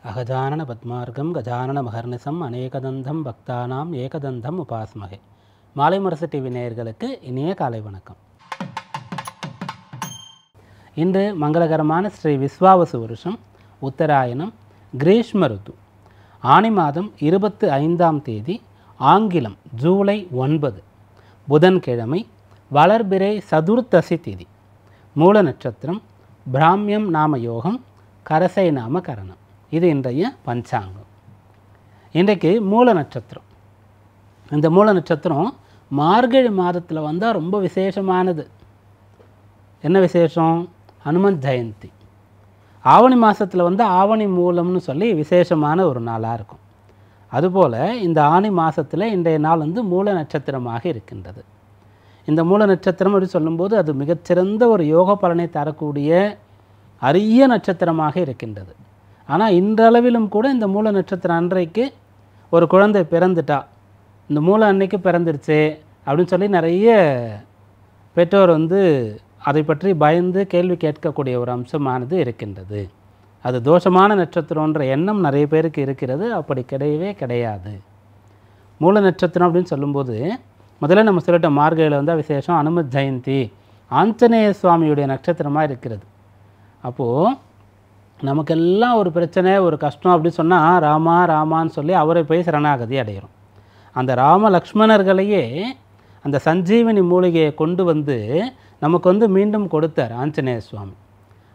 அகஜானன பத்மார்க்கம் கஜானன மகர்நிசம் அநேகதந்தம் பக்தானாம் ஏகதந்தம் உபாஸ்மகே. மாலை முரசு டிவி நேயர்களுக்கு இனிய காலை வணக்கம். இன்று மங்களகரமான ஸ்ரீ விஸ்வாவசு வருஷம் உத்தராயணம் கிரீஷ்ம ருத்து ஆனி மாதம் 25ஆம் தேதி ஆங்கிலம் ஜூலை 9 புதன்கிழமை வளர்பிறை சதுர்த்தசி திதி மூல நட்சத்திரம் பிராமியம் நாம யோகம் கரசை நாம கரணம். இது இன்றைய பஞ்சாங்கம். இன்றைக்கு மூல நட்சத்திரம். இந்த மூல நட்சத்திரம் மார்கழி மாதத்தில் வந்தால் ரொம்ப விசேஷமானது. என்ன விசேஷம்? ஹனுமன் ஜெயந்தி. ஆவணி மாதத்தில் வந்து ஆவணி மூலம்னு சொல்லி விசேஷமான ஒரு நாளாக இருக்கும். அதுபோல் இந்த ஆனி மாதத்தில் இன்றைய நாள் வந்து மூல நட்சத்திரமாக இருக்கின்றது. இந்த மூல நட்சத்திரம் அப்படி சொல்லும்போது அது மிகச்சிறந்த ஒரு யோக பலனை தரக்கூடிய அரிய நட்சத்திரமாக இருக்கின்றது. ஆனால் இன்றளவிலும் கூட இந்த மூல நட்சத்திரம் அன்றைக்கு ஒரு குழந்தை பிறந்துட்டா, இந்த மூல அன்னைக்கு பிறந்துருச்சு அப்படின்னு சொல்லி நிறைய பெற்றோர் வந்து அதை பற்றி பயந்து கேள்வி கேட்கக்கூடிய ஒரு அம்சமானது இருக்கின்றது. அது தோஷமான நட்சத்திரன்ற எண்ணம் நிறைய பேருக்கு இருக்கிறது. அப்படி கிடையவே கிடையாது. மூல நட்சத்திரம் அப்படின்னு சொல்லும்போது முதல்ல நம்ம சொல்லிட்டோம், மார்கழியில் வந்தால் விசேஷம். ஹனுமத் ஜெயந்தி ஆஞ்சநேய சுவாமியுடைய நட்சத்திரமாக இருக்கிறது. அப்போது நமக்கெல்லாம் ஒரு பிரச்சனை ஒரு கஷ்டம் அப்படின்னு சொன்னால் ராமா ராமான்னு சொல்லி அவரை போய் சரணாகதி அடைகிறோம். அந்த ராம லக்ஷ்மணர்களையே அந்த சஞ்சீவனி மூலிகையை கொண்டு வந்து நமக்கு வந்து மீண்டும் கொடுத்தார் ஆஞ்சநேய சுவாமி.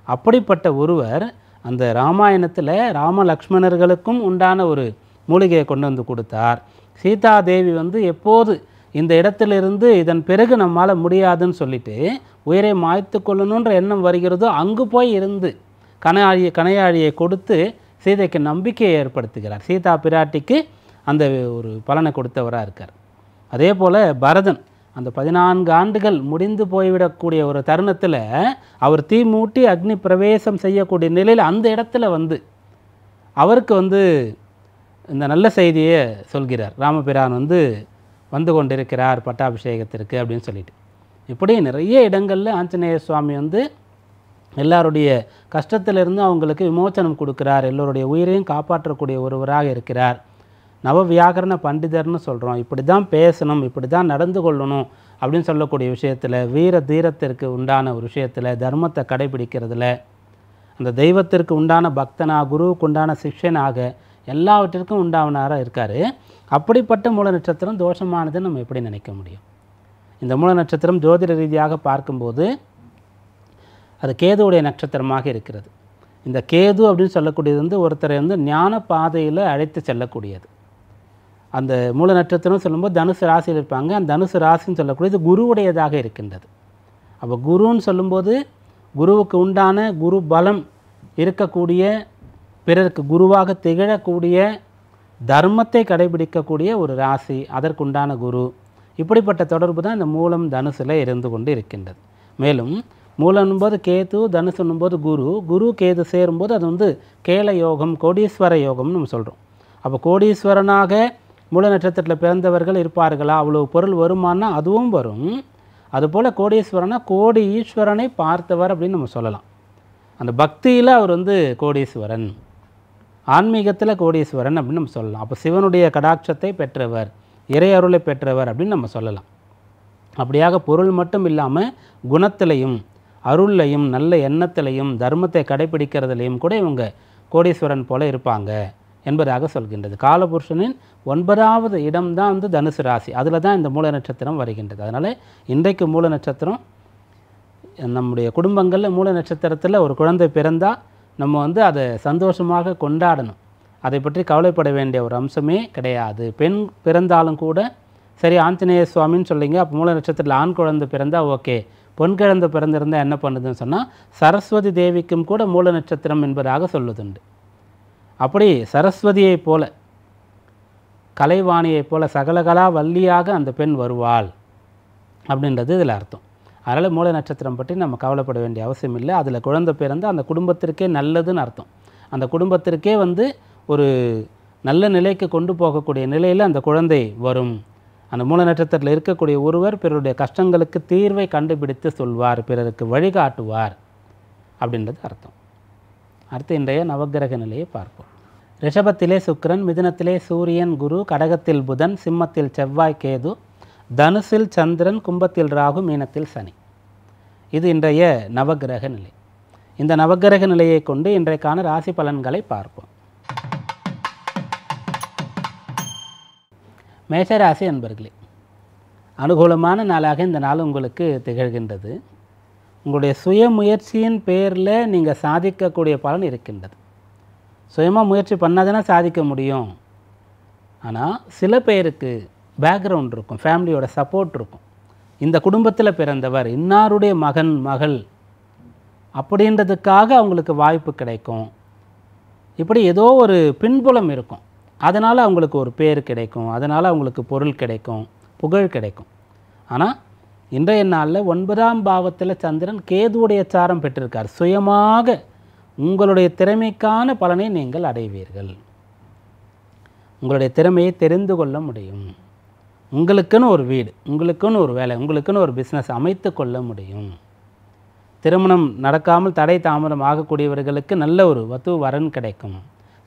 அப்படிப்பட்ட ஒருவர் அந்த ராமாயணத்தில் ராம லக்ஷ்மணர்களுக்கும் உண்டான ஒரு மூலிகையை கொண்டு வந்து கொடுத்தார். சீதாதேவி வந்து எப்போது இந்த இடத்திலிருந்து இதன் பிறகு நம்மால் முடியாதுன்னு சொல்லிட்டு உயிரை மாய்த்து கொள்ளணுன்ற எண்ணம் வருகிறதோ அங்கு போய் இருந்து கணையாழியை கொடுத்து சீதைக்கு நம்பிக்கையை ஏற்படுத்துகிறார். சீதா பிராட்டிக்கு அந்த ஒரு பலனை கொடுத்தவராக இருக்கார். அதே போல் பரதன் அந்த 14 ஆண்டுகள் முடிந்து போய்விடக்கூடிய ஒரு தருணத்தில் அவர் தீ மூட்டி அக்னி பிரவேசம் செய்யக்கூடிய நிலையில் அந்த இடத்துல வந்து அவருக்கு வந்து இந்த நல்ல செய்தியை சொல்கிறார். ராமபிரான் வந்து கொண்டிருக்கிறார் பட்டாபிஷேகத்திற்கு அப்படின்னு சொல்லிட்டு. இப்படி நிறைய இடங்களில் ஆஞ்சநேய சுவாமி வந்து எல்லாருடைய கஷ்டத்திலிருந்து அவங்களுக்கு விமோச்சனம் கொடுக்கிறார். எல்லோருடைய உயிரையும் காப்பாற்றக்கூடிய ஒருவராக இருக்கிறார். நவ வியாகரண பண்டிதர்னு சொல்கிறோம். இப்படி தான் பேசணும், இப்படி தான் நடந்து கொள்ளணும் அப்படின்னு சொல்லக்கூடிய விஷயத்தில், வீர தீரத்திற்கு உண்டான ஒரு விஷயத்தில், தர்மத்தை கடைபிடிக்கிறதுல, அந்த தெய்வத்திற்கு உண்டான பக்தனாக குருவுக்கு உண்டான சிஷ்யனாக எல்லாவற்றிற்கும் உண்டானவராக இருக்கார். அப்படிப்பட்ட மூல நட்சத்திரம் தோஷமானதுன்னு நம்ம எப்படி நினைக்க முடியும்? இந்த மூல நட்சத்திரம் ஜோதிட ரீதியாக பார்க்கும்போது அது கேதுவுடைய நட்சத்திரமாக இருக்கிறது. இந்த கேது அப்படின்னு சொல்லக்கூடியது வந்து ஒருத்தரை வந்து ஞான பாதையில் அழைத்து செல்லக்கூடியது. அந்த மூல நட்சத்திரம் சொல்லும்போது தனுசு ராசியில் இருப்பாங்க. அந்த தனுசு ராசின்னு சொல்லக்கூடியது குருவுடையதாக இருக்கின்றது. அப்போ குருன்னு சொல்லும்போது குருவுக்கு உண்டான குரு பலம் இருக்கக்கூடிய, பிறருக்கு குருவாக திகழக்கூடிய, தர்மத்தை கடைபிடிக்கக்கூடிய ஒரு ராசி, அதற்குண்டான குரு. இப்படிப்பட்ட தொடர்பு தான் இந்த மூலம் தனுசில் இருந்து கொண்டு இருக்கின்றது. மேலும் மூலனும்போது கேது, தனுசுன்னும்போது குரு, குரு கேது சேரும்போது அது வந்து கேல யோகம், கோடீஸ்வர யோகம்னு நம்ம சொல்கிறோம். அப்போ கோடீஸ்வரனாக மூல நட்சத்திரத்தில் பிறந்தவர்கள் இருப்பார்களா? அவ்வளோ பொருள் வருமானா? அதுவும் வரும். அதுபோல் கோடீஸ்வரனா கோடி ஈஸ்வரனை பார்த்தவர் அப்படின்னு நம்ம சொல்லலாம். அந்த பக்தியில் அவர் வந்து கோடீஸ்வரன், ஆன்மீகத்தில் கோடீஸ்வரன் அப்படின்னு நம்ம சொல்லலாம். அப்போ சிவனுடைய கடாட்சத்தை பெற்றவர், இறை அருளை பெற்றவர் அப்படின்னு நம்ம சொல்லலாம். அப்படியாக பொருள் மட்டும் இல்லாமல் குணத்திலையும் அருள்லையும் நல்ல எண்ணத்திலையும் தர்மத்தை கடைபிடிக்கிறதுலையும் கூட இவங்க கோடீஸ்வரன் போல இருப்பாங்க என்பதாக சொல்கின்றது. காலபுருஷனின் 9வது இடம்தான் வந்து தனுசு ராசி. அதில் தான் இந்த மூல நட்சத்திரம் வருகின்றது. அதனால் இன்றைக்கு மூல நட்சத்திரம் நம்முடைய குடும்பங்களில் மூல நட்சத்திரத்தில் ஒரு குழந்தை பிறந்தால் நம்ம வந்து அதை சந்தோஷமாக கொண்டாடணும். அதை பற்றி கவலைப்பட வேண்டிய ஒரு அம்சமே கிடையாது. பெண் பிறந்தாலும் கூட சரி, ஆஞ்சநேய சுவாமின்னு சொல்லிங்க, அப்போ மூல நட்சத்திரத்தில் ஆண் குழந்தை பிறந்தால் ஓகே. பொன் குழந்தை பிறந்திருந்தால் என்ன பண்ணுதுன்னு சொன்னால் சரஸ்வதி தேவிக்கும் கூட மூல நட்சத்திரம் என்பதாக சொல்லுதுண்டு. அப்படி சரஸ்வதியை போல, கலைவாணியை போல சகலகலா வள்ளியாக அந்த பெண் வருவாள் அப்படின்றது இதில் அர்த்தம். அதனால் மூல நட்சத்திரம் பற்றி நம்ம கவலைப்பட வேண்டிய அவசியம் இல்லை. அதில் குழந்தை பிறந்து அந்த குடும்பத்திற்கே நல்லதுன்னு அர்த்தம். அந்த குடும்பத்திற்கே வந்து ஒரு நல்ல நிலைக்கு கொண்டு போகக்கூடிய நிலையில் அந்த குழந்தை வரும். அந்த மூல நட்சத்திரத்தில் இருக்கக்கூடிய ஒருவர் பிறருடைய கஷ்டங்களுக்கு தீர்வை கண்டுபிடித்து சொல்வார், பிறருக்கு வழிகாட்டுவார் அப்படின்றது அர்த்தம். அடுத்து இன்றைய நவக்கிரக நிலையை பார்ப்போம். ரிஷபத்திலே சுக்கிரன், மிதுனத்திலே சூரியன் குரு, கடகத்தில் புதன், சிம்மத்தில் செவ்வாய் கேது, தனுசில் சந்திரன், கும்பத்தில் ராகு, மீனத்தில் சனி. இது இன்றைய நவகிரக நிலை. இந்த நவகிரக நிலையை கொண்டு இன்றைக்கான ராசி பலன்களை பார்ப்போம். மேஷராசி அன்பர்களே, அனுகூலமான நாளாக இந்த நாள் உங்களுக்கு திகழ்கின்றது. உங்களுடைய சுய முயற்சியின் பேரில் நீங்கள் சாதிக்கக்கூடிய பலன் இருக்கின்றது. சுயமாக முயற்சி பண்ணாதானே சாதிக்க முடியும். ஆனால் சில பேருக்கு பேக்ரவுண்ட் இருக்கும், ஃபேமிலியோட சப்போர்ட் இருக்கும். இந்த குடும்பத்தில் பிறந்தவர், இன்னாருடைய மகன் மகள் அப்படின்றதுக்காக அவங்களுக்கு வாய்ப்பு கிடைக்கும். இப்படி ஏதோ ஒரு பின்புலம் இருக்கும். அதனால் அவங்களுக்கு ஒரு பேர் கிடைக்கும், அதனால் அவங்களுக்கு பொருள் கிடைக்கும், புகழ் கிடைக்கும். ஆனால் இன்றைய நாளில் 9ஆம் பாவத்தில் சந்திரன் கேதுவுடைய சாரம் பெற்றிருக்கார். சுயமாக உங்களுடைய திறமைக்கான பலனை நீங்கள் அடைவீர்கள். உங்களுடைய திறமையை தெரிந்து கொள்ள முடியும். உங்களுக்குன்னு ஒரு வீடு, உங்களுக்குன்னு ஒரு வேலை, உங்களுக்குன்னு ஒரு பிஸ்னஸ் அமைத்து கொள்ள முடியும். திருமணம் நடக்காமல் தடை தாமதம் ஆகக்கூடியவர்களுக்கு நல்ல ஒரு வத்து வரன் கிடைக்கும்,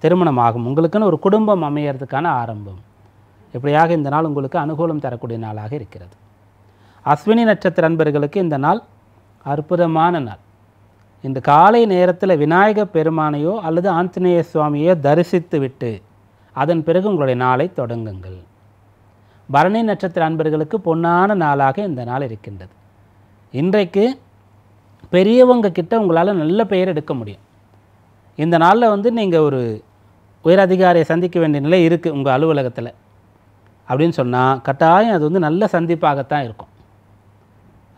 திருமணம் ஆகும். உங்களுக்குன்னு ஒரு குடும்பம் அமையறதுக்கான ஆரம்பம். இப்படியாக இந்த நாள் உங்களுக்கு அனுகூலம் தரக்கூடிய நாளாக இருக்கிறது. அஸ்வினி நட்சத்திர அன்பர்களுக்கு இந்த நாள் அற்புதமான நாள். இந்த காலை நேரத்தில் விநாயகப் பெருமானையோ அல்லது ஆஞ்சநேய சுவாமியோ தரிசித்து விட்டு அதன் பிறகு உங்களுடைய நாளை தொடங்குங்கள். பரணி நட்சத்திர அன்பர்களுக்கு பொன்னான நாளாக இந்த நாள் இருக்கின்றது. இன்றைக்கு பெரியவங்க கிட்ட உங்களால் நல்ல பெயர் எடுக்க முடியும். இந்த நாளில் நீங்கள் ஒரு உயர் அதிகாரியை சந்திக்க வேண்டிய நிலை இருக்குது உங்கள் அலுவலகத்தில் அப்படின்னு சொன்னால் கட்டாயம் அது நல்ல சந்திப்பாகத்தான் இருக்கும்.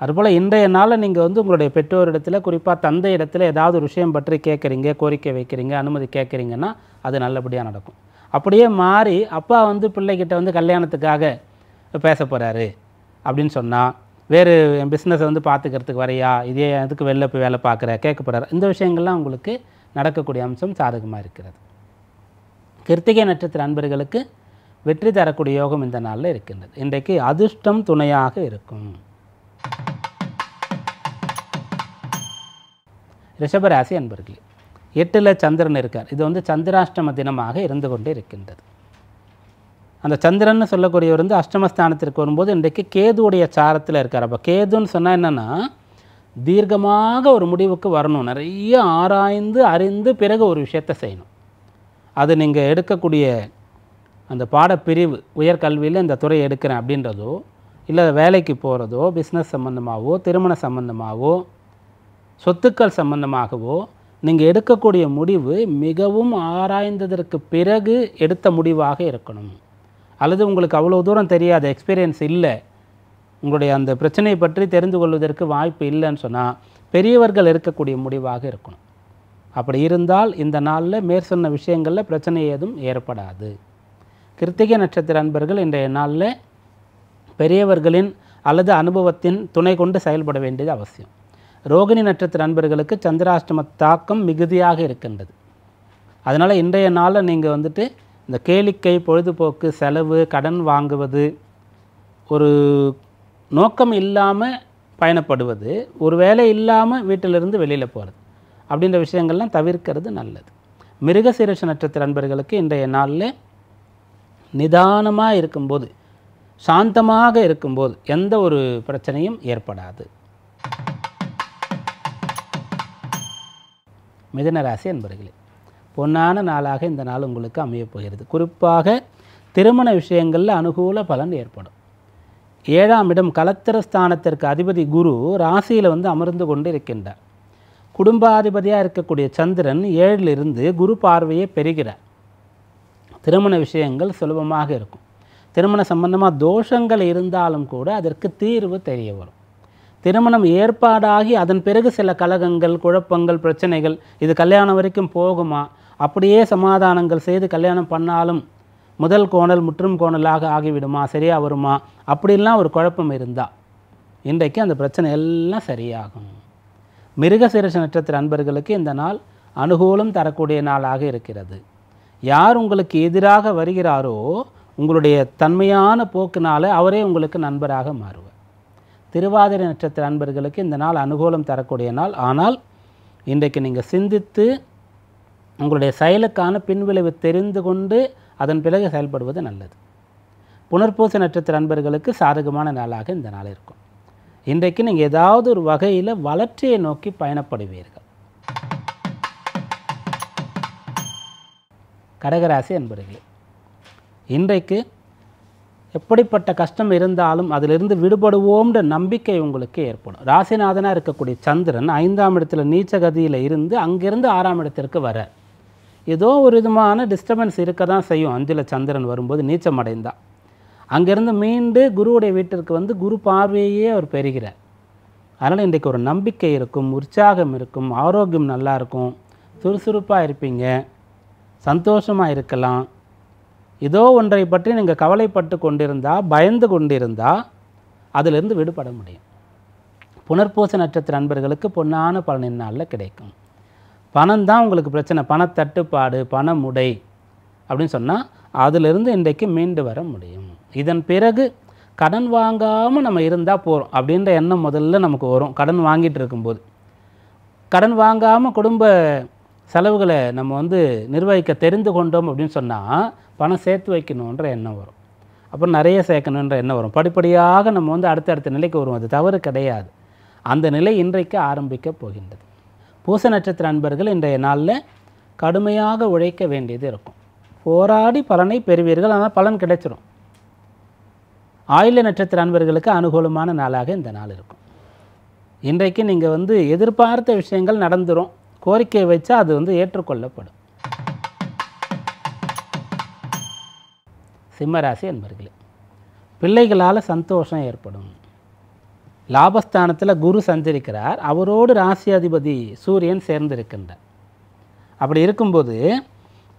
அதுபோல் இன்றைய நாளில் நீங்கள் உங்களுடைய பெற்றோரிடத்தில், குறிப்பாக தந்தை இடத்துல ஏதாவது ஒரு விஷயம் பற்றி கேட்குறீங்க, கோரிக்கை வைக்கிறீங்க, அனுமதி கேட்குறீங்கன்னா அது நல்லபடியாக நடக்கும். அப்படியே மாறி அப்பா பிள்ளைகிட்ட கல்யாணத்துக்காக பேச போகிறாரு அப்படின்னு சொன்னால், வேறு என் பிஸ்னஸை பார்த்துக்கிறதுக்கு வரையா, இதே எதுக்கு வெளில போய் வேலை பார்க்குற கேட்க போகிறாரு, இந்த விஷயங்கள்லாம் உங்களுக்கு நடக்கக்கூடிய அம்சம் சாதகமாக இருக்கிறது. கிருத்திகை நட்சத்திர அன்பர்களுக்கு வெற்றி தரக்கூடிய யோகம் இந்த நாளில் இருக்கின்றது. இன்றைக்கு அதிர்ஷ்டம் துணையாக இருக்கும். ரிஷபராசி அன்பர்களே, 8ல் சந்திரன் இருக்கார். இது சந்திராஷ்டம தினமாக இருந்து கொண்டே இருக்கின்றது. அந்த சந்திரன் சொல்லக்கூடியவர் அஷ்டமஸ்தானத்திற்கு வரும்போது இன்றைக்கு கேதுவுடைய சாரத்தில் இருக்கார். அப்போ கேதுன்னு சொன்னால் என்னென்னா, தீர்க்கமாக ஒரு முடிவுக்கு வரணும், நிறைய ஆராய்ந்து அறிந்து பிறகு ஒரு விஷயத்தை செய்யணும். அது நீங்கள் எடுக்கக்கூடிய அந்த பாடப்பிரிவு, உயர்கல்வியில் இந்த துறை எடுக்கிறேன் அப்படின்றதோ, இல்லை வேலைக்கு போகிறதோ, பிஸ்னஸ் சம்மந்தமாகவோ, திருமண சம்மந்தமாகவோ, சொத்துக்கள் சம்பந்தமாகவோ நீங்கள் எடுக்கக்கூடிய முடிவு மிகவும் ஆராய்ந்ததற்கு பிறகு எடுத்த முடிவாக இருக்கணும். அல்லது உங்களுக்கு அவ்வளோ தூரம் தெரியாத எக்ஸ்பீரியன்ஸ் இல்லை, உங்களுடைய அந்த பிரச்சனையை பற்றி தெரிந்து கொள்வதற்கு வாய்ப்பு இல்லைன்னு சொன்னால் பெரியவர்கள் இருக்கக்கூடிய முடிவாக இருக்கணும். அப்படி இருந்தால் இந்த நாளில் மேற்சொன்ன விஷயங்களில் பிரச்சனை ஏதும் ஏற்படாது. கிருத்திகை நட்சத்திர அன்பர்கள் இன்றைய நாளில் பெரியவர்களின் அல்லது அனுபவத்தின் துணை கொண்டு செயல்பட வேண்டியது அவசியம். ரோகிணி நட்சத்திர அன்பர்களுக்கு சந்திராஷ்டம தாக்கம் மிகுதியாக இருக்கின்றது. அதனால் இன்றைய நாளில் நீங்கள் இந்த கேளிக்கை, பொழுதுபோக்கு, செலவு, கடன் வாங்குவது, ஒரு நோக்கம் இல்லாமல் பயணப்படுவது, ஒரு வேலை இல்லாமல் வீட்டிலிருந்து வெளியில் போகிறது அப்படின்ற விஷயங்கள்லாம் தவிர்க்கிறது நல்லது. மிருகசீரிஷ நட்சத்திர அன்பர்களுக்கு இன்றைய நாளில் நிதானமாக இருக்கும்போது, சாந்தமாக இருக்கும்போது எந்த ஒரு பிரச்சனையும் ஏற்படாது. மிதுனராசி அன்பர்களே, பொன்னான நாளாக இந்த நாள் உங்களுக்கு அமையப் போகிறது. குறிப்பாக திருமண விஷயங்களில் அனுகூல பலன் ஏற்படும். 7ஆம் இடம் கலத்திரஸ்தானத்திற்கு அதிபதி குரு ராசியில் அமர்ந்து கொண்டு இருக்கின்றார். குடும்பாதிபதியாக இருக்கக்கூடிய சந்திரன் 7லிருந்து குரு பார்வையை பெறுகிறார். திருமண விஷயங்கள் சுலபமாக இருக்கும். திருமண சம்பந்தமாக தோஷங்கள் இருந்தாலும் கூட அதற்கு தீர்வு தெரிய வரும். திருமணம் ஏற்பாடாகி அதன் பிறகு சில கலகங்கள், குழப்பங்கள், பிரச்சனைகள், இது கல்யாணம் வரைக்கும் போகுமா, அப்படியே சமாதானங்கள் செய்து கல்யாணம் பண்ணாலும் முதல் கோணல் முற்றும் கோணலாக ஆகிவிடுமா, சரியாக வருமா, அப்படிலாம் ஒரு குழப்பம் இருந்தால் இன்றைக்கு அந்த பிரச்சனை எல்லாம் சரியாகும். மிருகசீரிஷ நட்சத்திர அன்பர்களுக்கு இந்த நாள் அனுகூலம் தரக்கூடிய நாளாக இருக்கிறது. யார் உங்களுக்கு எதிராக வருகிறாரோ உங்களுடைய தன்மையான போக்கினால் அவரே உங்களுக்கு நண்பராக மாறுவார். திருவாதிரை நட்சத்திர அன்பர்களுக்கு இந்த நாள் அனுகூலம் தரக்கூடிய நாள். ஆனால் இன்றைக்கு நீங்கள் சிந்தித்து உங்களுடைய செயலுக்கான பின்விளைவு தெரிந்து கொண்டு அதன் பிறகு செயல்படுவது நல்லது. புனர்பூச நட்சத்திர அன்பர்களுக்கு சாதகமான நாளாக இந்த நாள் இருக்கும். இன்றைக்கு நீங்கள் ஏதாவது ஒரு வகையில் வளர்ச்சியை நோக்கி பயணப்படுவீர்கள். கடகராசி அன்பர்களே, இன்றைக்கு எப்படிப்பட்ட கஷ்டம் இருந்தாலும் அதிலிருந்து விடுபடுவோம்ன்ற நம்பிக்கை உங்களுக்கு ஏற்படும். ராசிநாதனாக இருக்கக்கூடிய சந்திரன் 5ஆம் இடத்துல நீச்சகதியில் இருந்து அங்கிருந்து 6ஆம் இடத்திற்கு வர ஏதோ ஒரு விதமான டிஸ்டர்பன்ஸ் இருக்க தான் செய்யும். 5ல் சந்திரன் வரும்போது நீச்சம் அடைந்தால் அங்கேருந்து மீண்டு குருவுடைய வீட்டிற்கு வந்து குரு பார்வையே அவர் பெறுகிறார். அதனால் இன்றைக்கு ஒரு நம்பிக்கை இருக்கும், உற்சாகம் இருக்கும், ஆரோக்கியம் நல்லா இருக்கும், சுறுசுறுப்பாக இருப்பீங்க, சந்தோஷமாக இருக்கலாம். ஏதோ ஒன்றை பற்றி நீங்கள் கவலைப்பட்டு கொண்டிருந்தால், பயந்து கொண்டிருந்தால் அதிலிருந்து விடுபட முடியும். புனர்பூச நட்சத்திர அன்பர்களுக்கு பொன்னான பலன் இந்நாளில் கிடைக்கும். பணம் தான் உங்களுக்கு பிரச்சனை, பணத்தட்டுப்பாடு, பணமுடை அப்படின்னு சொன்னால் அதிலிருந்து இன்றைக்கு மீண்டு வர முடியும். இதன் பிறகு கடன் வாங்காமல் நம்ம இருந்தால் போகிறோம் அப்படின்ற எண்ணம் முதல்ல நமக்கு வரும். கடன் வாங்கிட்டு இருக்கும்போது கடன் வாங்காமல் குடும்ப செலவுகளை நம்ம வந்து நிர்வகிக்க தெரிந்து கொண்டோம் அப்படின்னு சொன்னால் பணம் சேர்த்து வைக்கணுன்ற எண்ணம் வரும். அப்புறம் நிறைய சேர்க்கணுன்ற எண்ணம் வரும். படிப்படியாக நம்ம வந்து அடுத்தடுத்த நிலைக்கு வரும். அது தவறு கிடையாது. அந்த நிலை இன்றைக்கு ஆரம்பிக்க போகின்றது. பூச நட்சத்திர அன்பர்கள் இன்றைய நாளில் கடுமையாக உழைக்க வேண்டியது இருக்கும். போராடி பலனை பெறுவீர்கள், ஆனால் பலன் கிடைச்சிடும். ஆயில்ய நட்சத்திர அன்பர்களுக்கு அனுகூலமான நாளாக இந்த நாள் இருக்கும். இன்றைக்கு நீங்கள் வந்து எதிர்பார்த்த விஷயங்கள் நடந்துடும். கோரிக்கையை வச்சா அது வந்து ஏற்றுக்கொள்ளப்படும். சிம்மராசி அன்பர்களே, பிள்ளைகளால் சந்தோஷம் ஏற்படும். லாபஸ்தானத்தில் குரு சஞ்சரிக்கிறார், அவரோடு ராசி அதிபதி சூரியன் சேர்ந்திருக்கின்றார். அப்படி இருக்கும்போது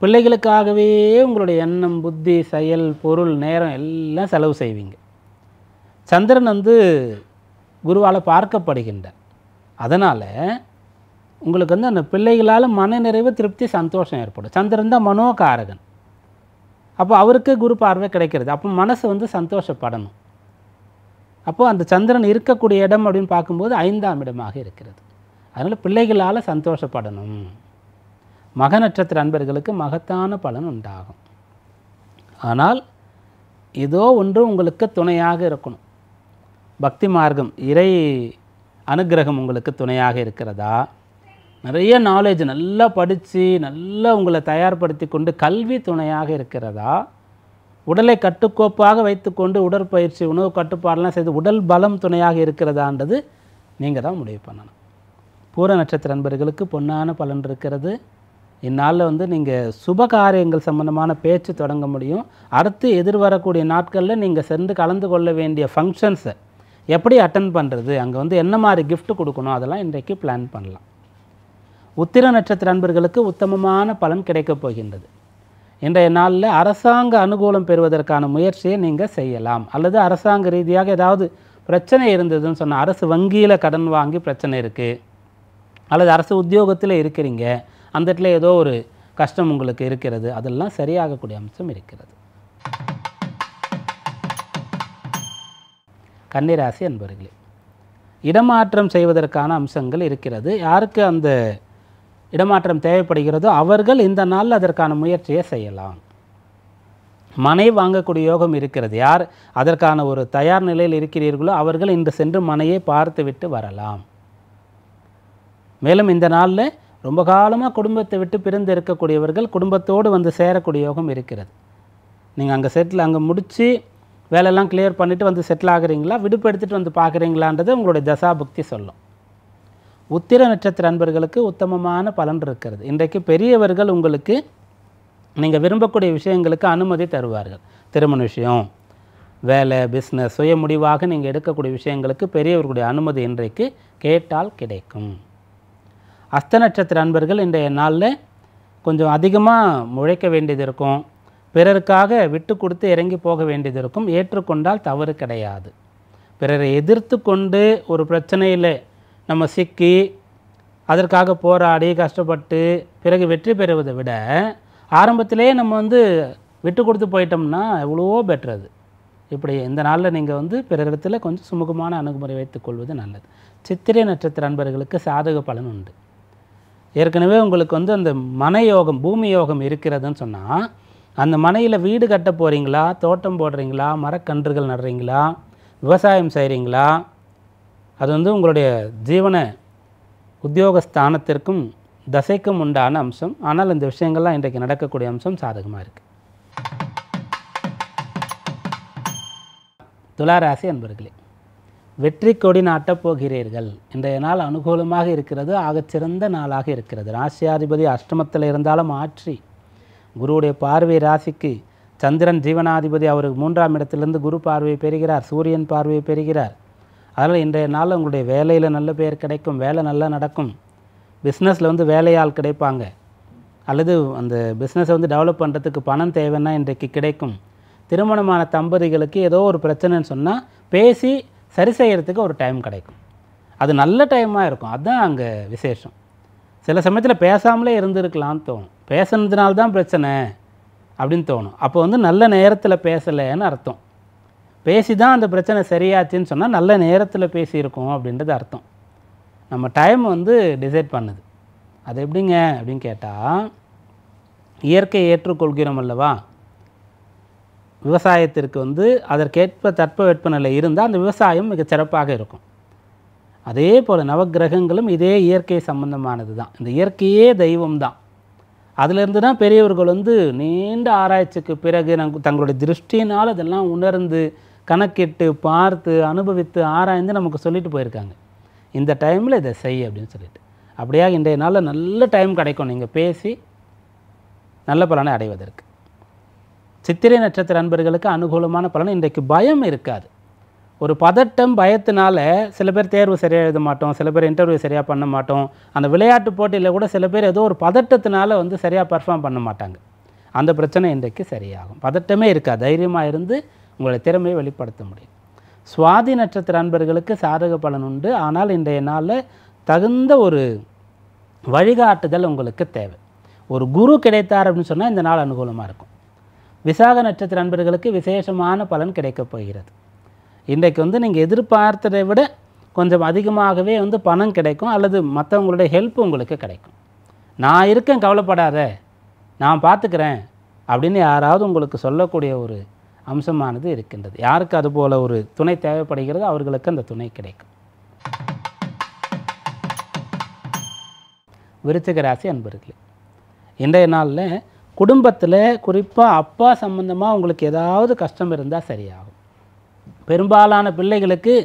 பிள்ளைகளுக்காகவே உங்களுடைய எண்ணம், புத்தி, செயல், பொருள், நேரம் எல்லாம் செலவு செய்வீங்க. சந்திரன் வந்து குருவால் பார்க்கப்படுகின்றார். அதனால் உங்களுக்கு வந்து அந்த பிள்ளைகளால் மனநிறைவு, திருப்தி, சந்தோஷம் ஏற்படும். சந்திரன் தான் மனோகாரகன். அப்போ அவருக்கு குரு பார்வை கிடைக்கிறது. அப்போ மனசு வந்து சந்தோஷப்படணும். அப்போது அந்த சந்திரன் இருக்கக்கூடிய இடம் அப்படின்னு பார்க்கும்போது 5ஆம் இடமாக இருக்கிறது. அதனால் பிள்ளைகளால் சந்தோஷப்படணும். மக நட்சத்திர அன்பர்களுக்கு மகத்தான பலன் உண்டாகும். ஆனால் ஏதோ ஒன்று உங்களுக்கு துணையாக இருக்கணும். பக்தி மார்க்கம், இறை அனுகிரகம் உங்களுக்கு துணையாக இருக்கிறதா? நிறைய நாலேஜ், நல்லா படித்து நல்லா உங்களை தயார்படுத்தி கொண்டு கல்வி துணையாக இருக்கிறதா? உடலை கட்டுக்கோப்பாக வைத்துக்கொண்டு உடற்பயிற்சி, உணவு கட்டுப்பாடெல்லாம் செய்து உடல் பலம் துணையாக இருக்கிறதான்றது நீங்கள் தான் முடிவு பண்ணணும். பூர நட்சத்திர அன்பர்களுக்கு பொன்னான பலன் இருக்கிறது. இந்நாளில் வந்து நீங்கள் சுப காரியங்கள் சம்பந்தமான பேச்சு தொடங்க முடியும். அடுத்து எதிர்வரக்கூடிய நாட்களில் நீங்கள் சென்று கலந்து கொள்ள வேண்டிய ஃபங்க்ஷன்ஸை எப்படி அட்டன் பண்ணுறது, அங்கே வந்து என்ன மாதிரி கிஃப்ட் கொடுக்கணும், அதெல்லாம் இன்றைக்கு பிளான் பண்ணலாம். உத்திர நட்சத்திர அன்பர்களுக்கு உத்தமமான பலன் கிடைக்கப் போகின்றது. இன்றைய நாளில் அரசாங்க அனுகூலம் பெறுவதற்கான முயற்சியை நீங்கள் செய்யலாம். அல்லது அரசாங்க ரீதியாக ஏதாவது பிரச்சனை இருந்ததுன்னு சொன்னால், அரசு வங்கியில் கடன் வாங்கி பிரச்சனை இருக்குது, அல்லது அரசு உத்தியோகத்தில் இருக்கிறீங்க, அந்த இடத்துல ஏதோ ஒரு கஷ்டம் உங்களுக்கு இருக்கிறது, அதெல்லாம் சரியாகக்கூடிய அம்சம் இருக்கிறது. கன்னிராசி அன்பர்களே, இடமாற்றம் செய்வதற்கான அம்சங்கள் இருக்கிறது. யாருக்கு அந்த இடமாற்றம் தேவைப்படுகிறதோ அவர்கள் இந்த நாளில் அதற்கான முயற்சியை செய்யலாம். மனை வாங்கக்கூடிய யோகம் இருக்கிறது. யார் அதற்கான ஒரு தயார் நிலையில் இருக்கிறீர்களோ அவர்கள் இன்று சென்று மனையை பார்த்துவிட்டு வரலாம். மேலும் இந்த நாளில் ரொம்ப காலமாக குடும்பத்தை விட்டு பிரிந்து இருக்கக்கூடியவர்கள் குடும்பத்தோடு வந்து சேரக்கூடிய யோகம் இருக்கிறது. நீங்கள் அங்கே முடித்து வேலையெல்லாம் கிளியர் பண்ணிவிட்டு வந்து செட்டில் ஆகுறீங்களா, விடுப்பு எடுத்துகிட்டு வந்து பார்க்குறீங்களான்றது உங்களுடைய தசாபுக்தி சொல்லும். உத்திர நட்சத்திர அன்பர்களுக்கு உத்தமமான பலன் இருக்கிறது. இன்றைக்கு பெரியவர்கள் உங்களுக்கு நீங்கள் விரும்பக்கூடிய விஷயங்களுக்கு அனுமதி தருவார்கள். திருமண விஷயம், வேலை, பிஸ்னஸ், சுய முடிவாக நீங்கள் எடுக்கக்கூடிய விஷயங்களுக்கு பெரியவர்களுடைய அனுமதி இன்றைக்கு கேட்டால் கிடைக்கும். அஸ்த நட்சத்திர அன்பர்கள் இன்றைய நாளில் கொஞ்சம் அதிகமாக உழைக்க வேண்டியது இருக்கும். பிறருக்காக விட்டு கொடுத்து இறங்கி போக வேண்டியது இருக்கும். ஏற்றுக்கொண்டால் தவறு கிடையாது. பிறரை எதிர்த்து கொண்டு ஒரு பிரச்சனையில் நம்ம சிக்கி அதற்காக போராடி கஷ்டப்பட்டு பிறகு வெற்றி பெறுவதை விட ஆரம்பத்திலே நம்ம வந்து விட்டு கொடுத்து போயிட்டோம்னா எவ்வளவோ பெட்டர். அது இப்படி இந்த நாளில் நீங்கள் வந்து பிறரிடத்தில் கொஞ்சம் சுமூகமான அணுகுமுறை வைத்துக்கொள்வது நல்லது. சித்திரை நட்சத்திர அன்பர்களுக்கு சாதக பலன் உண்டு. ஏற்கனவே உங்களுக்கு வந்து அந்த மனையோகம் பூமி யோகம் இருக்கிறதுன்னு சொன்னால் அந்த மனையில் வீடு கட்ட போகிறீங்களா, தோட்டம் போடுறீங்களா, மரக்கன்றுகள் நடுறீங்களா, விவசாயம் செய்கிறீங்களா, அது வந்து உங்களுடைய ஜீவன உத்தியோகஸ்தானத்திற்கும் தசைக்கும் உண்டான அம்சம். ஆனால் இந்த விஷயங்கள்லாம் இன்றைக்கு நடக்கக்கூடிய அம்சம் சாதகமாக இருக்குது. துளாராசி அன்பர்களே, வெற்றி கொடி நாட்டப் போகிறீர்கள். இன்றைய நாள் அனுகூலமாக இருக்கிறது, ஆகச்சிறந்த நாளாக இருக்கிறது. ராசியாதிபதி அஷ்டமத்தில் இருந்தாலும் ஆட்சி, குருவுடைய பார்வை ராசிக்கு, சந்திரன் ஜீவனாதிபதி அவருக்கு 3ஆம் இடத்திலிருந்து குரு பார்வையை பெறுகிறார், சூரியன் பார்வையை பெறுகிறார். அதனால் இன்றைய நாள் உங்களுடைய வேலையில் நல்ல பேர் கிடைக்கும், வேலை நல்லா நடக்கும், பிஸ்னஸில் வந்து வேலையால் கிடைப்பாங்க, அல்லது அந்த பிஸ்னஸை வந்து டெவலப் பண்ணுறதுக்கு பணம் தேவைன்னா இன்றைக்கு கிடைக்கும். திருமணமான தம்பதிகளுக்கு ஏதோ ஒரு பிரச்சனைன்னு சொன்னால் பேசி சரி செய்கிறதுக்கு ஒரு டைம் கிடைக்கும், அது நல்ல டைமாக இருக்கும். அதுதான் அங்கே விசேஷம். சில சமயத்தில் பேசாமலே இருந்திருக்கலான்னு தோணும், பேசுனதுனால்தான் பிரச்சனை அப்படின்னு தோணும். அப்போ வந்து நல்ல நேரத்தில் பேசலைன்னு அர்த்தம். பேசி தான் அந்த பிரச்சனை சரியாச்சுன்னு சொன்னால் நல்ல நேரத்தில் பேசியிருக்கோம் அப்படின்றது அர்த்தம். நம்ம டைம் வந்து டிசைட் பண்ணுது. அது எப்படிங்க அப்படின்னு கேட்டால், இயற்கையை ஏற்றுக்கொள்கிறோம் அல்லவா, விவசாயத்திற்கு வந்து அதற்கேற்ப தட்பவெப்பநிலை இருந்தால் அந்த விவசாயம் மிக சிறப்பாக இருக்கும். அதே போல் நவக்கிரகங்களும் இதே இயற்கை சம்பந்தமானது தான். இந்த இயற்கையே தெய்வம் தான். அதிலிருந்து தான் பெரியவர்கள் வந்து நீண்ட ஆராய்ச்சிக்கு பிறகு தங்களுடைய திருஷ்டினால் அதெல்லாம் உணர்ந்து கணக்கிட்டு பார்த்து அனுபவித்து ஆராய்ந்து நமக்கு சொல்லிட்டு போயிருக்காங்க, இந்த டைமில் இதை செய் அப்படின்னு சொல்லிட்டு. அப்படியே இன்றைய நாளில் நல்ல டைம் கிடைக்கும் நீங்கள் பேசி நல்ல பலனை அடைவதற்கு. சித்திரை நட்சத்திர அன்பர்களுக்கு அனுகூலமான பலன். இன்றைக்கு பயம் இருக்காது. ஒரு பதட்டம், பயத்தினால சில பேர் தேர்வு சரியாக எழுத மாட்டோம், சில பேர் இன்டர்வியூ சரியாக பண்ண மாட்டோம். அந்த விளையாட்டு போட்டியில் கூட சில பேர் ஏதோ ஒரு பதட்டத்தினால வந்து சரியாக பர்ஃபார்ம் பண்ண மாட்டாங்க. அந்த பிரச்சனை இன்றைக்கு சரியாகும். பதட்டமே இருக்காது, தைரியமாக இருந்து உங்களுடைய திறமையை வெளிப்படுத்த முடியும். சுவாதி நட்சத்திர அன்பர்களுக்கு சாதக பலன் உண்டு. ஆனால் இன்றைய நாளில் தகுந்த ஒரு வழிகாட்டுதல் உங்களுக்கு தேவை. ஒரு குரு கிடைத்தார் அப்படின்னு சொன்னால் இந்த நாள் அனுகூலமாக இருக்கும். விசாக நட்சத்திர அன்பர்களுக்கு விசேஷமான பலன் கிடைக்கப் போகிறது. இன்றைக்கு வந்து நீங்கள் எதிர்பார்த்ததை விட கொஞ்சம் அதிகமாகவே வந்து பணம் கிடைக்கும், அல்லது மற்றவங்களுடைய ஹெல்ப் உங்களுக்கு கிடைக்கும். நான் இருக்கேன், கவலைப்படாத, நான் பார்த்துக்கிறேன் அப்படின்னு யாராவது உங்களுக்கு சொல்லக்கூடிய ஒரு அம்சமானது இருக்கின்றது. யாருக்கு அதுபோல் ஒரு துணை தேவைப்படுகிறதோ அவர்களுக்கு அந்த துணை கிடைக்கும். விருச்சிக ராசி அன்பர்களே, இன்றைய நாளில் குடும்பத்தில் குறிப்பாக அப்பா சம்பந்தமாக உங்களுக்கு ஏதாவது கஷ்டம் இருந்தால் சரியாகும். பெரும்பாலான பிள்ளைகளுக்கு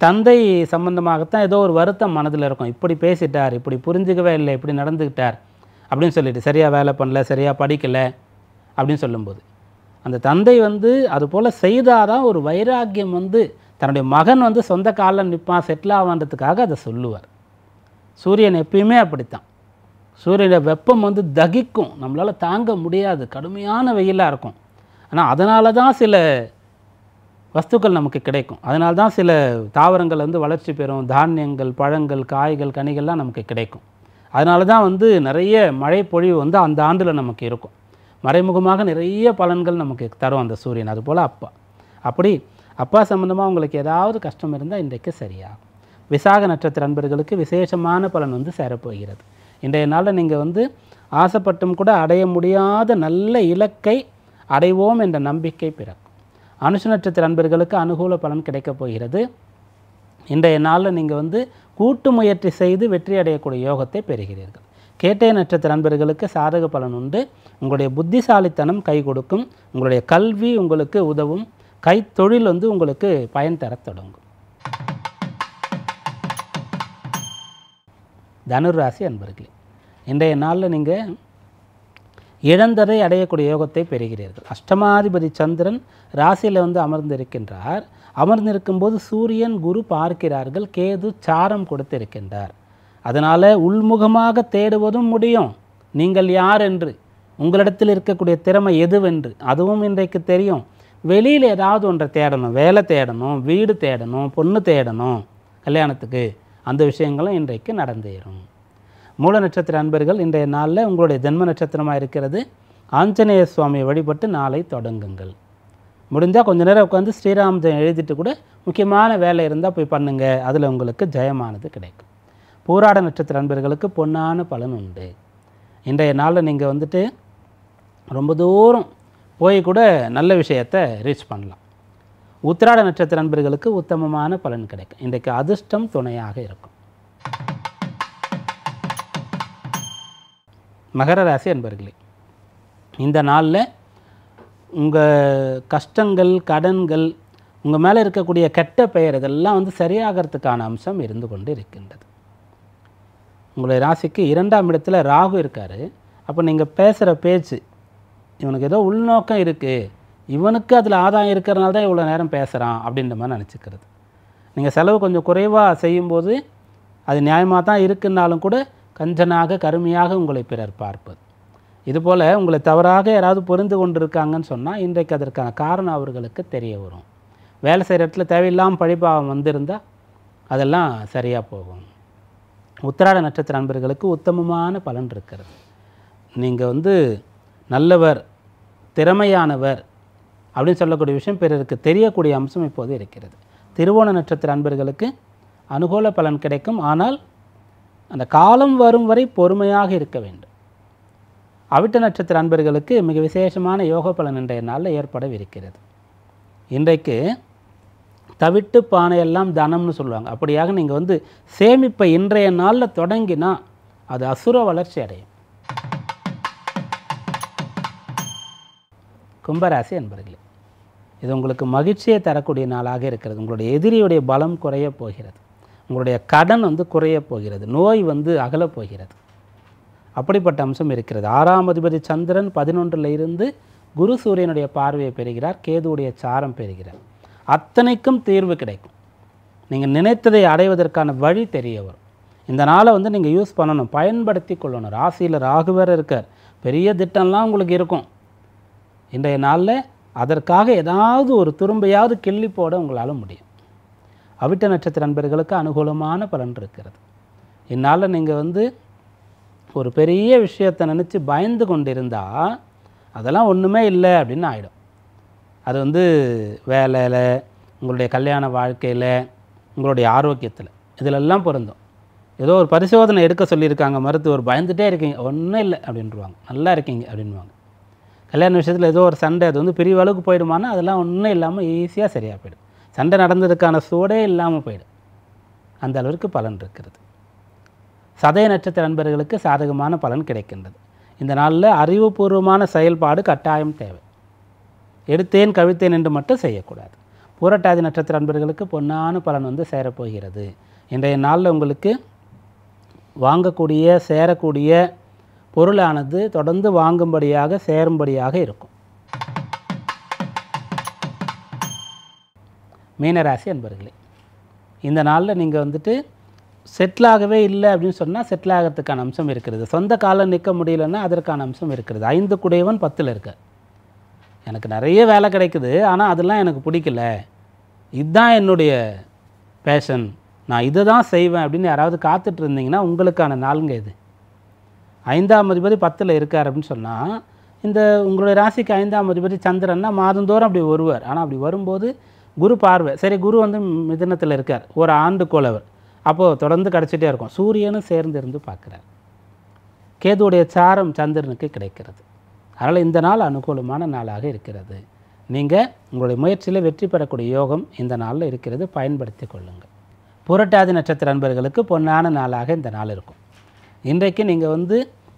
தந்தை சம்பந்தமாகத்தான் ஏதோ ஒரு வருத்தம் மனதில் இருக்கும். இப்படி பேசிட்டார், இப்படி புரிஞ்சுக்கவே இல்லை, இப்படி நடந்துக்கிட்டார் அப்படின்னு சொல்லிட்டு, சரியாக வேலை பண்ணல, சரியாக படிக்கலை அப்படின்னு சொல்லும்போது அந்த தந்தை வந்து அதுபோல் செய்தாதான் ஒரு வைராக்கியம் வந்து தன்னுடைய மகன் வந்து சொந்த காலில் நிற்பான், செட்டில் ஆவான்றதுக்காக அதை சொல்லுவார். சூரியன் எப்பயுமே அப்படித்தான். சூரியனுடைய வெப்பம் வந்து தகிக்கும், நம்மளால் தாங்க முடியாது, கடுமையான வெயிலாக இருக்கும். ஆனால் அதனால தான் சில வஸ்துக்கள் நமக்கு கிடைக்கும், அதனால தான் சில தாவரங்கள் வந்து வளர்ச்சி பெறும், தானியங்கள், பழங்கள், காய்கள், கனிகள்லாம் நமக்கு கிடைக்கும். அதனால தான் வந்து நிறைய மழை பொழிவு வந்து அந்த ஆண்டில் நமக்கு இருக்கும். மறைமுகமாக நிறைய பலன்கள் நமக்கு தரும் அந்த சூரியன். அதுபோல் அப்பா, அப்படி அப்பா சம்பந்தமாக உங்களுக்கு ஏதாவது கஷ்டம் இருந்தால் இன்றைக்கு சரியாகும். விசாக நட்சத்திர அன்பர்களுக்கு விசேஷமான பலன் வந்து சேரப்போகிறது. இன்றைய நாளில் நீங்கள் வந்து ஆசைப்பட்டும் கூட அடைய முடியாத நல்ல இலக்கை அடைவோம் என்ற நம்பிக்கை பிறக்கும். அனுஷ நட்சத்திர அன்பர்களுக்கு அனுகூல பலன் கிடைக்கப் போகிறது. இன்றைய நாளில் நீங்கள் வந்து கூட்டு முயற்சி செய்து வெற்றி அடையக்கூடிய யோகத்தை பெறுகிறீர்கள். கேட்டை நட்சத்திர அன்பர்களுக்கு சாதக பலன் உண்டு. உங்களுடைய புத்திசாலித்தனம் கை கொடுக்கும், உங்களுடைய கல்வி உங்களுக்கு உதவும், கைத்தொழில் வந்து உங்களுக்கு பயன் தர தொடங்கும். தனுராசி அன்பர்களே, இன்றைய நாளில் நீங்கள் இழந்ததை அடையக்கூடிய யோகத்தை பெறுகிறீர்கள். அஷ்டமாதிபதி சந்திரன் ராசியில் வந்து அமர்ந்திருக்கின்றார். அமர்ந்திருக்கும்போது சூரியன் குரு பார்க்கிறார்கள், கேது சாரம் கொடுத்திருக்கின்றார். அதனால் உள்முகமாக தேடுவதும் முடியும், நீங்கள் யார் என்று, உங்களிடத்தில் இருக்கக்கூடிய திறமை எதுவென்று அதுவும் இன்றைக்கு தெரியும். வெளியில் ஏதாவது ஒன்றை தேடணும், வேலை தேடணும், வீடு தேடணும், பொண்ணு தேடணும், கல்யாணத்துக்கு, அந்த விஷயங்களும் இன்றைக்கு நடந்தேறும். மூல நட்சத்திர அன்பர்கள் இன்றைய நாளில் உங்களுடைய ஜென்ம நட்சத்திரமாக இருக்கிறது. ஆஞ்சநேய சுவாமியை வழிபட்டு நாளை தொடங்குங்கள். முடிஞ்சால் கொஞ்சம் நேரம் உட்காந்து ஸ்ரீராம் ஜெயம் எழுதிட்டு கூட முக்கியமான வேலை இருந்தால் போய் பண்ணுங்கள், அதில் உங்களுக்கு ஜெயமானது கிடைக்கும். பூராட நட்சத்திர அன்பர்களுக்கு பொன்னான பலன் உண்டு. இன்றைய நாளில் நீங்கள் வந்துட்டு ரொம்ப தூரம் போய் கூட நல்ல விஷயத்தை ரீச் பண்ணலாம். உத்திராட நட்சத்திர அன்பர்களுக்கு உத்தமமான பலன் கிடைக்கும். இன்றைக்கு அதிர்ஷ்டம் துணையாக இருக்கும். மகர ராசி அன்பர்களே, இந்த நாளில் உங்கள் கஷ்டங்கள், கடன்கள், உங்கள் மேலே இருக்கக்கூடிய கெட்ட பெயர் இதெல்லாம் வந்து சரியாகிறதுக்கான அம்சம் இருந்து கொண்டு இருக்கின்றது. உங்களுடைய ராசிக்கு 2ஆம் இடத்துல ராகு இருக்கார். அப்போ நீங்கள் பேசுகிற பேச்சு, இவனுக்கு ஏதோ உள்நோக்கம் இருக்குது, இவனுக்கு அதில் ஆதாயம் இருக்கிறனால தான் இவ்வளோ நேரம் பேசுகிறான் அப்படின்ற மாதிரி நினச்சிக்கிறது. நீங்கள் செலவு கொஞ்சம் குறைவாக செய்யும்போது அது நியாயமாக தான் இருக்குன்னாலும் கூட கஞ்சனாக கருமையாக உங்களை பிறர் பார்ப்பது. இதுபோல் உங்களை தவறாக யாராவது புரிந்து கொண்டு இருக்காங்கன்னு சொன்னால் இன்றைக்கு அதற்கான காரணம் அவர்களுக்கு தெரிய வரும். வேலை செய்கிற இடத்துல தேவையில்லாமல் பழிபாவம் வந்திருந்தால் அதெல்லாம் சரியாக போகும். உத்திராட நட்சத்திர அன்பர்களுக்கு உத்தமமான பலன் இருக்கிறது. நீங்கள் வந்து நல்லவர், திறமையானவர் அப்படின்னு சொல்லக்கூடிய விஷயம் பிறருக்கு தெரியக்கூடிய அம்சம் இப்போது இருக்கிறது. திருவோண நட்சத்திர அன்பர்களுக்கு அனுகூல பலன் கிடைக்கும். ஆனால் அந்த காலம் வரும் வரை பொறுமையாக இருக்க வேண்டும். அவிட்ட நட்சத்திர அன்பர்களுக்கு மிக விசேஷமான யோக பலன் இன்றைய நாளில் ஏற்படவிருக்கிறது. இன்றைக்கு தவிட்டு பானையெல்லாம் தனம்னு சொல்லுவாங்க. அப்படியாக நீங்கள் வந்து சேமிப்பை இன்றைய நாளில் தொடங்கினா அது அசுர வளர்ச்சி அடையும். கும்பராசி அன்பர்களே, இது உங்களுக்கு மகிழ்ச்சியை தரக்கூடிய நாளாக இருக்கிறது. உங்களுடைய எதிரியுடைய பலம் குறைய போகிறது. உங்களுடைய கடன் வந்து குறைய போகிறது. நோய் வந்து அகலப் போகிறது. அப்படிப்பட்ட அம்சம் இருக்கிறது. 6ஆம் அதிபதி சந்திரன் 11ல் இருந்து குரு சூரியனுடைய பார்வையை பெறுகிறார். கேதுவுடைய சாரம் பெறுகிறார். அத்தனைக்கும் தீர்வு கிடைக்கும். நீங்கள் நினைத்ததை அடைவதற்கான வழி தெரிய வரும். இந்த நாளை வந்து நீங்கள் யூஸ் பண்ணணும், பயன்படுத்தி கொள்ளணும். ராசியில் ராகுவர் இருக்கார். பெரிய திட்டம்லாம் உங்களுக்கு இருக்கும். இன்றைய நாளில் அதற்காக ஏதாவது ஒரு துரும்பையாவது கிள்ளி போட உங்களால் முடியும். அவிட்ட நட்சத்திர நண்பர்களுக்கு அனுகூலமான பலன் இருக்கிறது. இந்நாளில் நீங்கள் வந்து ஒரு பெரிய விஷயத்தை நினச்சி பயந்து கொண்டிருந்தால் அதெல்லாம் ஒன்றுமே இல்லை அப்படின்னு ஆகிடும். அது வந்து வேலையில், உங்களுடைய கல்யாண வாழ்க்கையில், உங்களுடைய ஆரோக்கியத்தில், இதிலெல்லாம் பொருந்தும். ஏதோ ஒரு பரிசோதனை எடுக்க சொல்லியிருக்காங்க மருத்துவர், பயந்துகிட்டே இருக்கீங்க, ஒன்றும் இல்லை அப்படின்ட்டுருவாங்க. நல்லா இருக்கீங்க அப்படின்வாங்க. கல்யாண விஷயத்தில் ஏதோ ஒரு சண்டை, அது வந்து பெரிய அளவுக்கு போயிடுமானா அதெல்லாம் ஒன்றும் இல்லாமல் ஈஸியாக சரியாக போயிடும். சண்டை நடந்ததுக்கான சூடே இல்லாமல் போயிடும். அந்த அளவிற்கு பலன் இருக்கிறது. சதய நட்சத்திர நண்பர்களுக்கு சாதகமான பலன் கிடைக்கின்றது. இந்த நாளில் அறிவுபூர்வமான செயல்பாடு கட்டாயம் தேவை. எடுத்தேன் கவிழ்த்தேன் என்று மட்டும் செய்யக்கூடாது. பூரட்டாதி நட்சத்திர நண்பர்களுக்கு பொன்னான பலன் வந்து சேரப்போகிறது. இன்றைய நாளில் உங்களுக்கு வாங்கக்கூடிய, சேரக்கூடிய பொருளானது தொடர்ந்து வாங்கும்படியாக, சேரும்படியாக இருக்கும். மீனராசி அன்பர்களே, இந்த நாளில் நீங்கள் வந்துட்டு செட்டிலாகவே இல்லை அப்படின்னு சொன்னால் செட்டில் ஆகிறதுக்கான அம்சம் இருக்கிறது. சொந்த காலம் நிற்க முடியலன்னா அதற்கான அம்சம் இருக்கிறது. 5 குடையவன் 10ல் இருக்க. எனக்கு நிறைய வேலை கிடைக்குது, ஆனால் அதெல்லாம் எனக்கு பிடிக்கல, இதுதான் என்னுடைய பேஷன், நான் இதை தான் செய்வேன் அப்படின்னு யாராவது காத்துட்டு இருந்தீங்கன்னா உங்களுக்கான நாளுங்க இது. 5ஆம் அதிபதி 10ல் இருக்கார் அப்படின்னு சொன்னால், இந்த உங்களுடைய ராசிக்கு 5ஆம் அதிபதி சந்திரன்னா மாதந்தோறும் அப்படி வருவார். ஆனால் அப்படி வரும்போது குரு பார்வை, சரி குரு வந்து மிதுனத்தில் இருக்கார், ஒரு ஆண்டுக்கோள் அவர், அப்போது தொடர்ந்து கிடச்சிட்டே இருக்கும். சூரியனும் சேர்ந்து இருந்து பார்க்குறார். கேதுவுடைய சாரம் சந்திரனுக்கு கிடைக்கிறது. அதனால் இந்த நாள் அனுகூலமான நாளாக இருக்கிறது. நீங்கள் உங்களுடைய முயற்சியில் வெற்றி பெறக்கூடிய யோகம் இந்த நாளில் இருக்கிறது, பயன்படுத்தி கொள்ளுங்கள். புரட்டாதி நட்சத்திர நண்பர்களுக்கு பொன்னான நாளாக இந்த நாள் இருக்கும். இன்றைக்கு நீங்கள் வந்து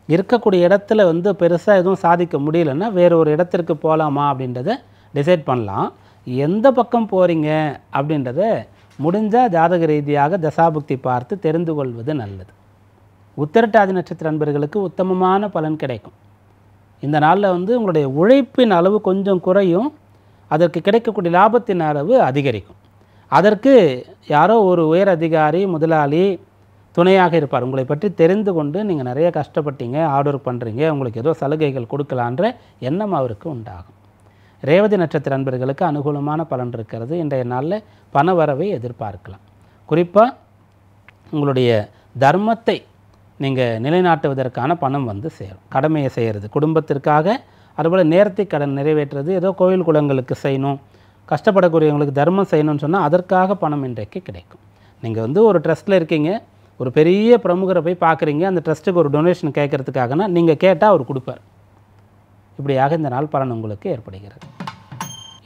இருக்கக்கூடிய இடத்துல வந்து பெருசாக எதுவும் சாதிக்க முடியலன்னா வேறு ஒரு இடத்திற்கு போகலாமா அப்படின்றத டிசைட் பண்ணலாம். எந்த பக்கம் போகிறீங்க அப்படின்றத முடிஞ்சால் ஜாதக ரீதியாக தசாபுக்தி பார்த்து தெரிந்து கொள்வது நல்லது. உத்திரட்டாதி நட்சத்திர நண்பர்களுக்கு உத்தமமான பலன் கிடைக்கும். இந்த நாளில் வந்து உங்களுடைய உழைப்பின் அளவு கொஞ்சம் குறையும், அதற்கு கிடைக்கக்கூடிய லாபத்தின் அளவு அதிகரிக்கும். அதற்கு யாரோ ஒரு உயர் அதிகாரி, முதலாளி துணையாக இருப்பார். உங்களை பற்றி தெரிந்து கொண்டு நீங்கள் நிறைய கஷ்டப்பட்டீங்க, ஆர்டர் பண்ணுறீங்க, உங்களுக்கு ஏதோ சலுகைகள் கொடுக்கலான்ற எண்ணம் அவருக்கு உண்டாகும். ரேவதி நட்சத்திர நண்பர்களுக்கு அனுகூலமான பலன் இருக்கிறது. இன்றைய நாளில் பண வரவை எதிர்பார்க்கலாம். குறிப்பாக உங்களுடைய தர்மத்தை நீங்கள் நிலைநாட்டுவதற்கான பணம் வந்து சேரும். கடமையை செய்கிறது குடும்பத்திற்காக, அதுபோல் நேர்த்தி கடன் நிறைவேற்றுறது, ஏதோ கோயில் குளங்களுக்கு செய்யணும், கஷ்டப்படக்கூடியவங்களுக்கு தர்மம் செய்யணும்னு சொன்னால் அதற்காக பணம் இன்றைக்கு கிடைக்கும். நீங்கள் வந்து ஒரு ட்ரஸ்ட்டில் இருக்கீங்க, ஒரு பெரிய பிரமுகரை போய் பார்க்குறீங்க, அந்த ட்ரஸ்ட்டுக்கு ஒரு டொனேஷன் கேட்குறதுக்காகனா நீங்கள் கேட்டால் அவர் கொடுப்பார். இப்படியாக இந்த நாள் பலன் உங்களுக்கு ஏற்படுகிறது.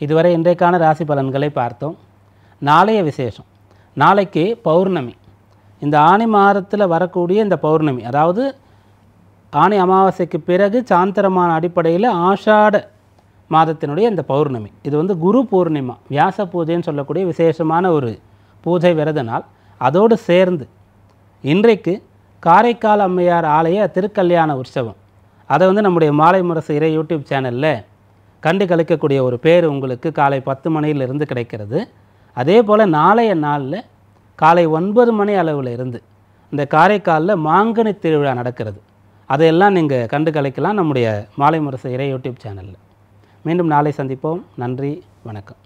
இதுவரை இன்றைக்கான ராசி பலன்களை பார்த்தோம். நாளைய விசேஷம், நாளைக்கு பௌர்ணமி. இந்த ஆனி மாதத்தில் வரக்கூடிய இந்த பௌர்ணமி, அதாவது ஆனி அமாவாசைக்கு பிறகு சாந்திரமான அடிப்படையில் ஆஷாட மாதத்தினுடைய இந்த பௌர்ணமி, இது குரு பூர்ணிமா, வியாச பூஜைன்னு சொல்லக்கூடிய விசேஷமான ஒரு பூஜை விரத நாள். அதோடு சேர்ந்து இன்றைக்கு காரைக்கால் அம்மையார் ஆலய திருக்கல்யாண உற்சவம், அதை நம்முடைய மாலை முரசு இறை யூடியூப் சேனலில் கண்டு கழிக்கக்கூடிய ஒரு பேர் உங்களுக்கு காலை 10 மணியிலிருந்து கிடைக்கிறது. அதே போல் நாளைய நாளில் காலை 9 மணி அளவில் இருந்து இந்த காரைக்காலில் மாங்கனி திருவிழா நடக்கிறது. அதையெல்லாம் நீங்கள் கண்டு கழிக்கலாம் நம்முடைய மாலை முரசு இறை யூடியூப் சேனலில். மீண்டும் நாளை சந்திப்போம். நன்றி, வணக்கம்.